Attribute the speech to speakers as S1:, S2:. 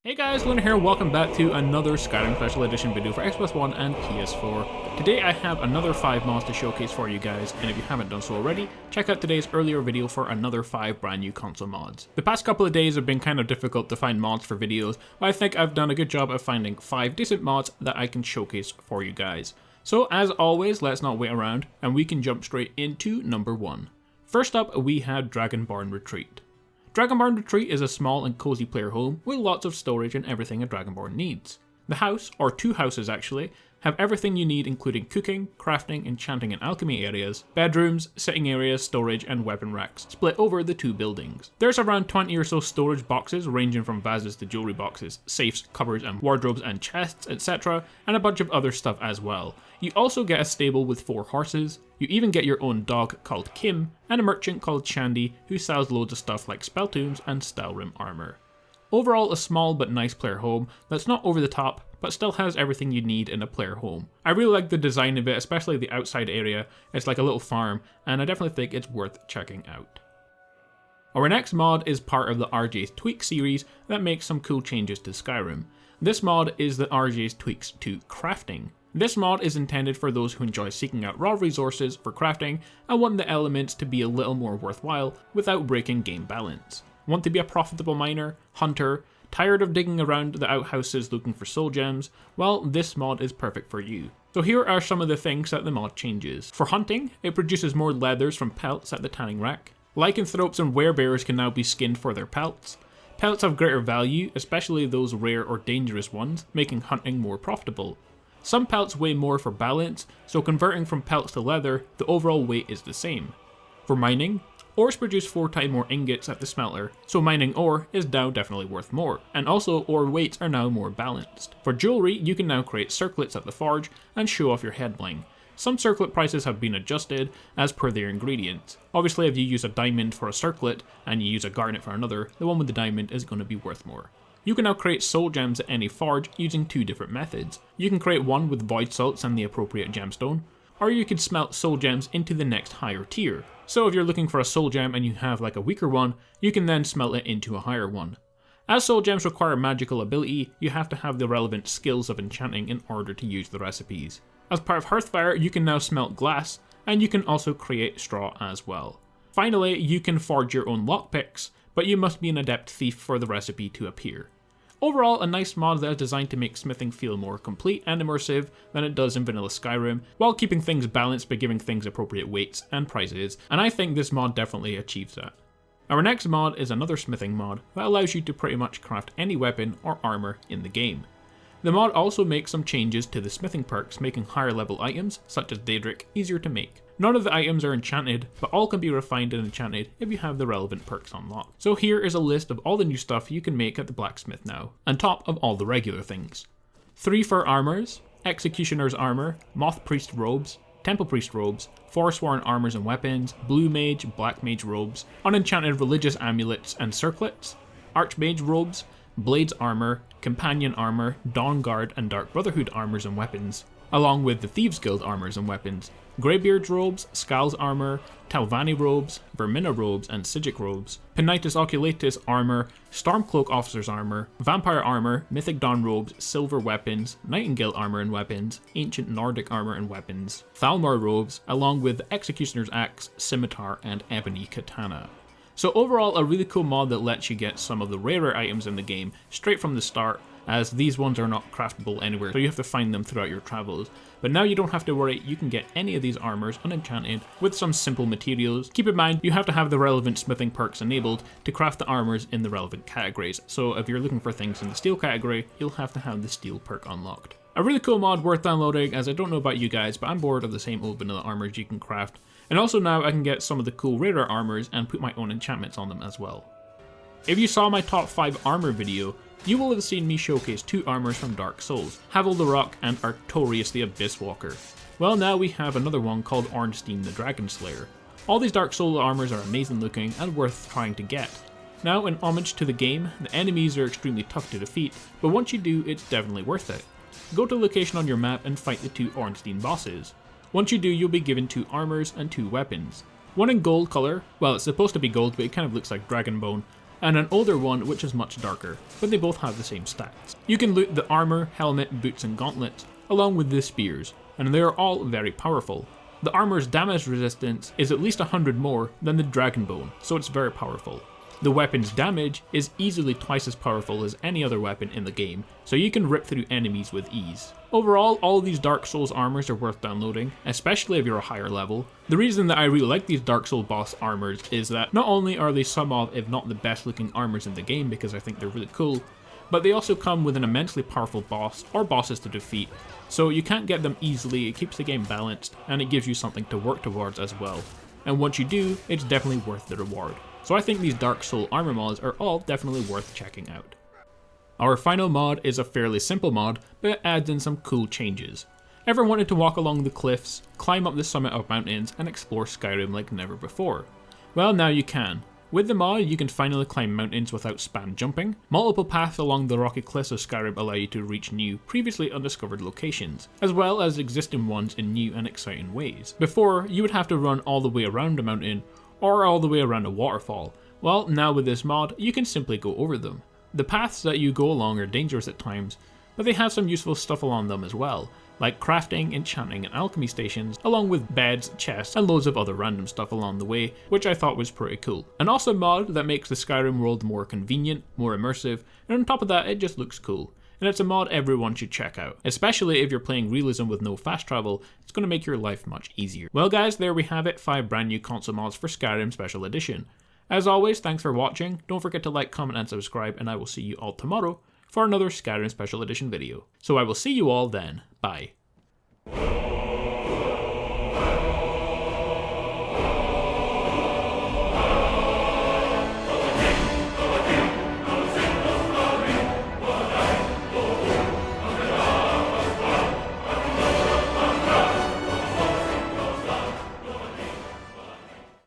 S1: Hey guys, Luna here, welcome back to another Skyrim Special Edition video for Xbox One and PS4. Today I have another 5 mods to showcase for you guys, and if you haven't done so already, check out today's earlier video for another 5 brand new console mods. The past couple of days have been kind of difficult to find mods for videos, but I think I've done a good job of finding 5 decent mods that I can showcase for you guys. So as always, let's not wait around, and we can jump straight into number 1. First up, we had Dragonborn Retreat. Dragonborn Retreat is a small and cozy player home with lots of storage and everything a Dragonborn needs. The house, or 2 houses actually, have everything you need including cooking, crafting, enchanting and alchemy areas, bedrooms, sitting areas, storage and weapon racks split over the 2 buildings. There's around 20 or so storage boxes ranging from vases to jewelry boxes, safes, cupboards and wardrobes and chests, etc. and a bunch of other stuff as well. You also get a stable with 4 horses, you even get your own dog called Kim, and a merchant called Shandy who sells loads of stuff like spell tombs and Skyrim armor. Overall, a small but nice player home that's not over the top, but still has everything you need in a player home. I really like the design of it, especially the outside area. It's like a little farm, and I definitely think it's worth checking out. Our next mod is part of the RJ's Tweak series that makes some cool changes to Skyrim. This mod is the RJ's Tweaks to Crafting. This mod is intended for those who enjoy seeking out raw resources for crafting and want the elements to be a little more worthwhile without breaking game balance. Want to be a profitable miner, hunter, tired of digging around the outhouses looking for soul gems? Well, this mod is perfect for you. So here are some of the things that the mod changes. For hunting, it produces more leathers from pelts at the tanning rack. Lycanthropes and werebears can now be skinned for their pelts. Pelts have greater value, especially those rare or dangerous ones, making hunting more profitable. Some pelts weigh more for balance, so converting from pelts to leather, the overall weight is the same. For mining, ores produce 4 times more ingots at the smelter, so mining ore is now definitely worth more, and also ore weights are now more balanced. For jewelry, you can now create circlets at the forge and show off your head bling. Some circlet prices have been adjusted as per their ingredients. Obviously if you use a diamond for a circlet and you use a garnet for another, the one with the diamond is going to be worth more. You can now create soul gems at any forge using 2 different methods. You can create one with void salts and the appropriate gemstone, or you could smelt soul gems into the next higher tier. So if you're looking for a soul gem and you have like a weaker one, you can then smelt it into a higher one. As soul gems require magical ability, you have to have the relevant skills of enchanting in order to use the recipes. As part of Hearthfire, you can now smelt glass, and you can also create straw as well. Finally, you can forge your own lockpicks, but you must be an adept thief for the recipe to appear. Overall, a nice mod that is designed to make smithing feel more complete and immersive than it does in vanilla Skyrim, while keeping things balanced by giving things appropriate weights and prices, and I think this mod definitely achieves that. Our next mod is another smithing mod that allows you to pretty much craft any weapon or armor in the game. The mod also makes some changes to the smithing perks, making higher level items, such as Daedric, easier to make. None of the items are enchanted, but all can be refined and enchanted if you have the relevant perks unlocked. So here is a list of all the new stuff you can make at the blacksmith now, on top of all the regular things. 3 fur armors, executioner's armor, moth priest robes, temple priest robes, forsworn armors and weapons, blue mage, black mage robes, unenchanted religious amulets and circlets, archmage robes, blades armor, companion armor, dawn guard and dark brotherhood armors and weapons, along with the thieves guild armors and weapons, greybeard's robes, Skal's armor, Talvani robes, Vermina robes and Sigic robes, Penitus oculatus armor, Stormcloak officer's armor, vampire armor, mythic dawn robes, silver weapons, nightingale armor and weapons, ancient Nordic armor and weapons, Thalmor robes, along with the executioner's axe, scimitar and ebony katana. So overall, a really cool mod that lets you get some of the rarer items in the game straight from the start, as these ones are not craftable anywhere, so you have to find them throughout your travels. But now you don't have to worry, you can get any of these armors unenchanted with some simple materials. Keep in mind, you have to have the relevant smithing perks enabled to craft the armors in the relevant categories, so if you're looking for things in the steel category, you'll have to have the steel perk unlocked. A really cool mod worth downloading, as I don't know about you guys, but I'm bored of the same old vanilla armors you can craft. And also now I can get some of the cool rarer armors and put my own enchantments on them as well. If you saw my top 5 armor video, you will have seen me showcase 2 armors from Dark Souls, Havel the Rock and Arctorius the Abyss Walker. Well, now we have another one called Ornstein the Dragon Slayer. All these Dark Souls armors are amazing looking and worth trying to get. Now, in homage to the game, the enemies are extremely tough to defeat, but once you do, it's definitely worth it. Go to a location on your map and fight the 2 Ornstein bosses. Once you do, you'll be given 2 armors and 2 weapons. One in gold color, well it's supposed to be gold but it kind of looks like dragon bone, and an older one which is much darker, but they both have the same stats. You can loot the armor, helmet, boots and gauntlets, along with the spears, and they are all very powerful. The armor's damage resistance is at least 100 more than the dragon bone, so it's very powerful. The weapon's damage is easily twice as powerful as any other weapon in the game, so you can rip through enemies with ease. Overall, all these Dark Souls armors are worth downloading, especially if you're a higher level. The reason that I really like these Dark Souls boss armors is that not only are they some of, if not the best looking armors in the game because I think they're really cool, but they also come with an immensely powerful boss or bosses to defeat, so you can't get them easily, it keeps the game balanced, and it gives you something to work towards as well. And once you do, it's definitely worth the reward. So I think these Dark Soul armor mods are all definitely worth checking out. Our final mod is a fairly simple mod, but it adds in some cool changes. Ever wanted to walk along the cliffs, climb up the summit of mountains, and explore Skyrim like never before? Well, now you can. With the mod, you can finally climb mountains without spam jumping. Multiple paths along the rocky cliffs of Skyrim allow you to reach new, previously undiscovered locations, as well as existing ones in new and exciting ways. Before, you would have to run all the way around a mountain, or all the way around a waterfall. Well, now with this mod, you can simply go over them. The paths that you go along are dangerous at times, but they have some useful stuff along them as well, like crafting, enchanting and alchemy stations, along with beds, chests and loads of other random stuff along the way, which I thought was pretty cool. An awesome mod that makes the Skyrim world more convenient, more immersive, and on top of that it just looks cool. And it's a mod everyone should check out, especially if you're playing realism with no fast travel. It's going to make your life much easier. Well guys, there we have it, 5 brand new console mods for Skyrim Special Edition. As always, thanks for watching, don't forget to like, comment and subscribe, and I will see you all tomorrow for another Skyrim Special Edition video. So I will see you all then, bye.